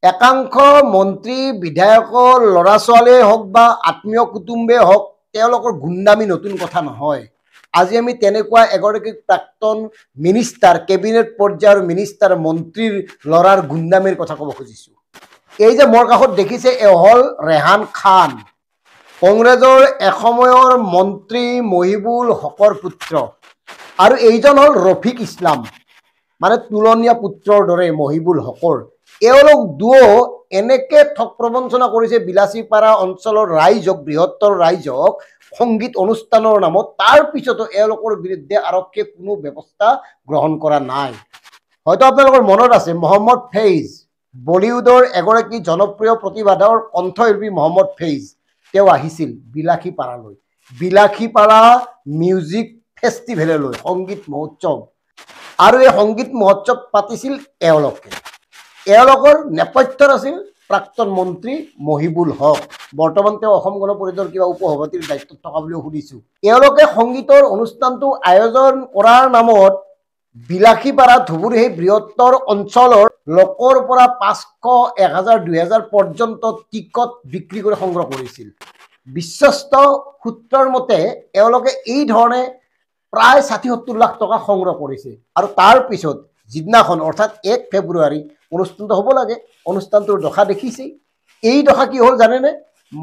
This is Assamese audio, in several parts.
একাংশ মন্ত্ৰী বিধায়কৰ ল'ৰা ছোৱালীয়ে হওক বা আত্মীয় কুটুম্বে হওক তেওঁলোকৰ গুণ্ডামি নতুন কথা নহয়। আজি আমি তেনেকুৱা এগৰাকী প্ৰাক্তন মিনিষ্টাৰ কেবিনেট পৰ্যায়ৰ মিনিষ্টাৰ মন্ত্ৰীৰ ল'ৰাৰ গুণ্ডামিৰ কথা ক'ব খুজিছোঁ। এই যে মোৰ কাষত দেখিছে এ হ'ল ৰেহান খান, কংগ্ৰেছৰ এসময়ৰ মন্ত্ৰী মহিবুল হকৰ পুত্ৰ, আৰু এইজন হ'ল ৰফিক ইছলাম, মানে তুলনীয়া পুত্ৰৰ দৰে মহিবুল হকৰ। এওঁলোক দুয়ো এনেকে ঠগ প্ৰবঞ্চনা কৰিছে বিলাসীপাৰা অঞ্চলৰ ৰাইজক, বৃহত্তৰ ৰাইজক সংগীত অনুষ্ঠানৰ নামত। তাৰ পিছতো এওঁলোকৰ বিৰুদ্ধে আৰক্ষীয়ে কোনো ব্যৱস্থা গ্ৰহণ কৰা নাই। হয়তো আপোনালোকৰ মনত আছে মহম্মদ ফেইজ, বলিউডৰ এগৰাকী জনপ্ৰিয় প্ৰতিবাদৰ কণ্ঠশিল্পী মহম্মদ ফেইজ, তেওঁ আহিছিল বিলাসীপাৰালৈ, বিলাসীপাৰা মিউজিক ফেষ্টিভেললৈ, সংগীত মহোৎসৱ, আৰু এই সংগীত মহোৎসৱ পাতিছিল এওঁলোকে। এওঁলোকৰ নেপথ্যত আছিল প্ৰাক্তন মন্ত্ৰী মহিবুল হক, বৰ্তমান তেওঁ অসম গণ পৰিষদৰ কিবা উপসভাপতিৰ দায়িত্বত থকা বুলিও শুনিছোঁ। এওঁলোকে সংগীতৰ অনুষ্ঠানটো আয়োজন কৰাৰ নামত বিলাসীপাৰা ধুবুৰী সেই বৃহত্তৰ অঞ্চলৰ লোকৰ পৰা 500, 1000, 2000 পৰ্যন্ত টিকট বিক্ৰী কৰি সংগ্ৰহ কৰিছিল। বিশ্বস্ত সূত্ৰৰ মতে এওঁলোকে এই ধৰণে প্ৰায় 60-70 লাখ টকা সংগ্ৰহ কৰিছে। আৰু তাৰ পিছত যিদিনাখন অৰ্থাৎ 1 ফেব্ৰুৱাৰী অনুষ্ঠানটো হ'ব লাগে, অনুষ্ঠানটোৰ দশা দেখিছেই। এই দশা কি হ'ল জানেনে?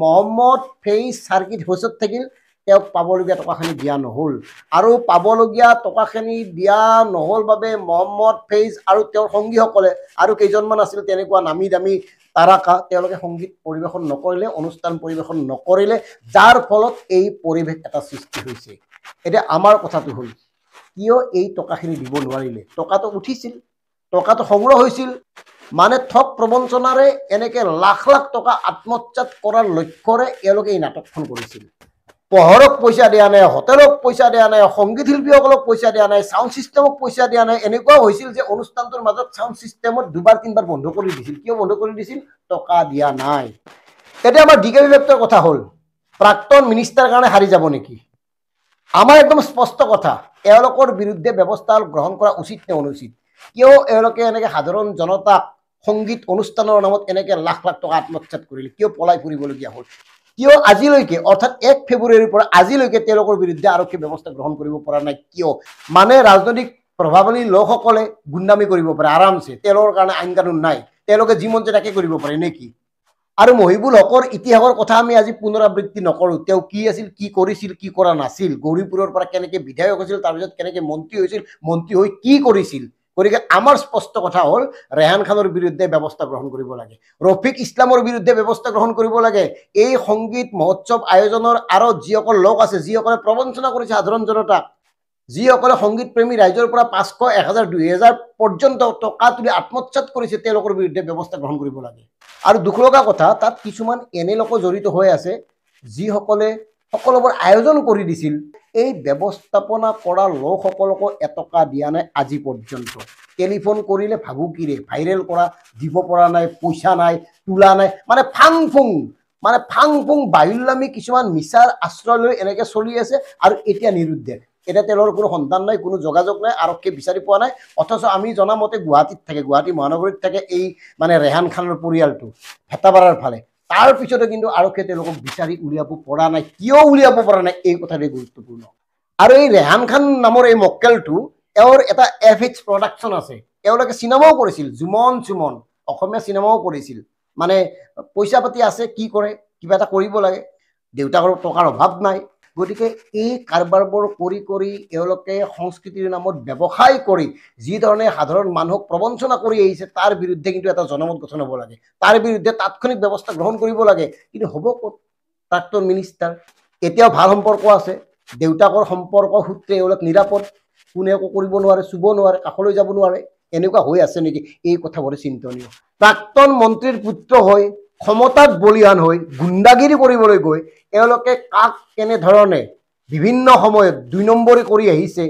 মহম্মদ ফেইজ চাৰ্কিট হাউচত থাকিল, তেওঁক পাবলগীয়া টকাখিনি দিয়া নহ'ল, আৰু পাবলগীয়া টকাখিনি দিয়া নহ'ল বাবে মহম্মদ ফেইজ আৰু তেওঁৰ সংগীসকলে আৰু কেইজনমান আছিল তেনেকুৱা নামী দামী তাৰকা, তেওঁলোকে সংগীত পৰিৱেশন নকৰিলে, অনুষ্ঠান পৰিৱেশন নকৰিলে, যাৰ ফলত এই পৰিৱেশ এটা সৃষ্টি হৈছে। এতিয়া আমাৰ কথাটো হ'ল কিয় এই টকাখিনি দিব নোৱাৰিলে? টকাটো উঠিছিল, টকাটো সংগ্ৰহ হৈছিল, মানে ঠগ প্ৰবঞ্চনাৰে এনেকে লাখ লাখ টকা আত্মসাৎ কৰাৰ লক্ষ্যৰে এওঁলোকে এই নাটকখন কৰিছিল। পোহৰক পইচা দিয়া নাই, হোটেলক পইচা দিয়া নাই, সংগীত শিল্পীসকলক পইচা দিয়া নাই, চাউণ্ড ছিষ্টেমক পইচা দিয়া নাই। এনেকুৱাও হৈছিল যে অনুষ্ঠানটোৰ মাজত চাউণ্ড ছিষ্টেমত 2-3 বন্ধ কৰি দিছিল। কিয় বন্ধ কৰি দিছিল? টকা দিয়া নাই। এতিয়া আমাৰ ডিকে বিভাগৰ কথা হ'ল প্ৰাক্তন মিনিষ্টাৰ কাৰণে হাৰি যাব নেকি? আমাৰ একদম স্পষ্ট কথা, এওঁলোকৰ বিৰুদ্ধে ব্যৱস্থা গ্ৰহণ কৰা উচিত নে অনুচিত? কিয় এওঁলোকে এনেকৈ সাধাৰণ জনতাক সংগীত অনুষ্ঠানৰ নামত এনেকৈ লাখ লাখ টকা আত্মসাৎ কৰিলে? কিয় পলাই ফুৰিবলগীয়া হ'ল? কিয় আজিলৈকে অৰ্থাৎ 1 ফেব্ৰুৱাৰীৰ পৰা আজিলৈকে তেওঁলোকৰ বিৰুদ্ধে আৰক্ষী ব্যৱস্থা গ্ৰহণ কৰিব পৰা নাই? কিয়? মানে ৰাজনৈতিক প্ৰভাৱশালী লোকসকলে গুণ্ডামি কৰিব পাৰে আৰামছে, তেওঁলোকৰ কাৰণে আইন কানুন নাই, তেওঁলোকে যি মন যায় তাকে কৰিব পাৰে নেকি? আৰু মহিবুল হকৰ ইতিহাসৰ কথা আমি আজি পুনৰাবৃত্তি নকৰোঁ। তেওঁ কি আছিল, কি কৰিছিল, কি কৰা নাছিল, গৌৰীপুৰৰ পৰা কেনেকৈ বিধায়ক হৈছিল, তাৰপিছত কেনেকৈ মন্ত্ৰী হৈছিল, মন্ত্ৰী হৈ কি কৰিছিল। গতিকে আমাৰ স্পষ্ট কথা হ'ল ৰেহান খানৰ বিৰুদ্ধে ব্যৱস্থা গ্ৰহণ কৰিব লাগে, ৰফিক ইছলামৰ বিৰুদ্ধে ব্যৱস্থা গ্ৰহণ কৰিব লাগে। এই সংগীত মহোৎসৱ আয়োজনৰ আৰু যিসকল লোক আছে, যিসকলে প্ৰবঞ্চনা কৰিছে সাধাৰণ জনতাক, যিসকলে সংগীত প্ৰেমী ৰাইজৰ পৰা 500, 1000, 2000 পৰ্যন্ত টকা তুলি আত্মসাৎ কৰিছে, তেওঁলোকৰ বিৰুদ্ধে ব্যৱস্থা গ্ৰহণ কৰিব লাগে। আৰু দুখ লগা কথা, তাত কিছুমান এনে লোক জড়িত হৈ আছে যিসকলে সকলোবোৰ আয়োজন কৰি দিছিল। এই ব্যৱস্থাপনা কৰা লোকসকলকো এটকা দিয়া নাই আজি পৰ্যন্ত। টেলিফোন কৰিলে ভাবুকিৰে, ভাইৰেল কৰা দিব পৰা নাই, পইচা নাই, তোলা নাই, মানে ফাং ফুং বাহুল্যামী কিছুমান মিছাৰ আশ্ৰয় লৈ এনেকৈ চলি আছে। আৰু এতিয়া নিৰুদ্দেশ, এতিয়া তেওঁলোকৰ কোনো সন্ধান নাই, কোনো যোগাযোগ নাই, আৰক্ষীয়ে বিচাৰি পোৱা নাই। অথচ আমি জনামতে গুৱাহাটীত থাকে, গুৱাহাটী মহানগৰীত থাকে এই মানে ৰেহান খানৰ পৰিয়ালটো, ভেটাপাৰাৰ ফালে। তাৰ পিছতে কিন্তু আৰক্ষীয়ে তেওঁলোকক বিচাৰি উলিয়াব পৰা নাই। কিয় উলিয়াব পৰা নাই এই কথাটোৱে গুৰুত্বপূৰ্ণ। আৰু এই ৰেহান খান নামৰ এই মক্কেলটো, এওঁৰ এটা FH প্ৰডাকশ্যন আছে, এওঁলোকে চিনেমাও কৰিছিল, জুমন অসমীয়া চিনেমাও কৰিছিল। মানে পইচা পাতি আছে, কি কৰে, কিবা এটা কৰিব লাগে, দেউতাকৰ টকাৰ অভাৱ নাই। গতিকে এই কাৰবাৰবোৰ কৰি কৰি এওঁলোকে সংস্কৃতিৰ নামত ব্যৱসায় কৰি যি ধৰণে সাধাৰণ মানুহক প্ৰবঞ্চনা কৰি আহিছে, তাৰ বিৰুদ্ধে কিন্তু এটা জনমত গঠন হ'ব লাগে, তাৰ বিৰুদ্ধে তাৎক্ষণিক ব্যৱস্থা গ্ৰহণ কৰিব লাগে। কিন্তু হ'ব ক'ত? প্ৰাক্তন মিনিষ্টাৰ এতিয়াও ভাল সম্পৰ্ক আছে, দেউতাকৰ সম্পৰ্ক সূত্ৰে এওঁলোক নিৰাপদ, কোনে একো কৰিব নোৱাৰে, চুব নোৱাৰে, কাষলৈ যাব নোৱাৰে। এনেকুৱা হৈ আছে নেকি? এই কথাবোৰ চিন্তনীয়। প্ৰাক্তন মন্ত্ৰীৰ পুত্ৰ হৈ, ক্ষমতাত বলিয়ান হৈ, গুণ্ডাগিৰি কৰিবলৈ গৈ এওঁলোকে কাক কেনেধৰণে বিভিন্ন সময়ত 2 নম্বৰী কৰি আহিছে,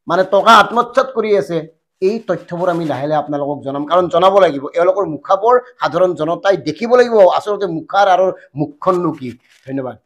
মানে টকা আত্মসাৎ কৰি আছে, এই তথ্যবোৰ আমি লাহে লাহে আপোনালোকক জনাম। কাৰণ জনাব লাগিব, এওঁলোকৰ মুখাবোৰ সাধাৰণ জনতাই দেখিব লাগিব, আচলতে মুখাৰ আৰু মুখখননো কি। ধন্যবাদ।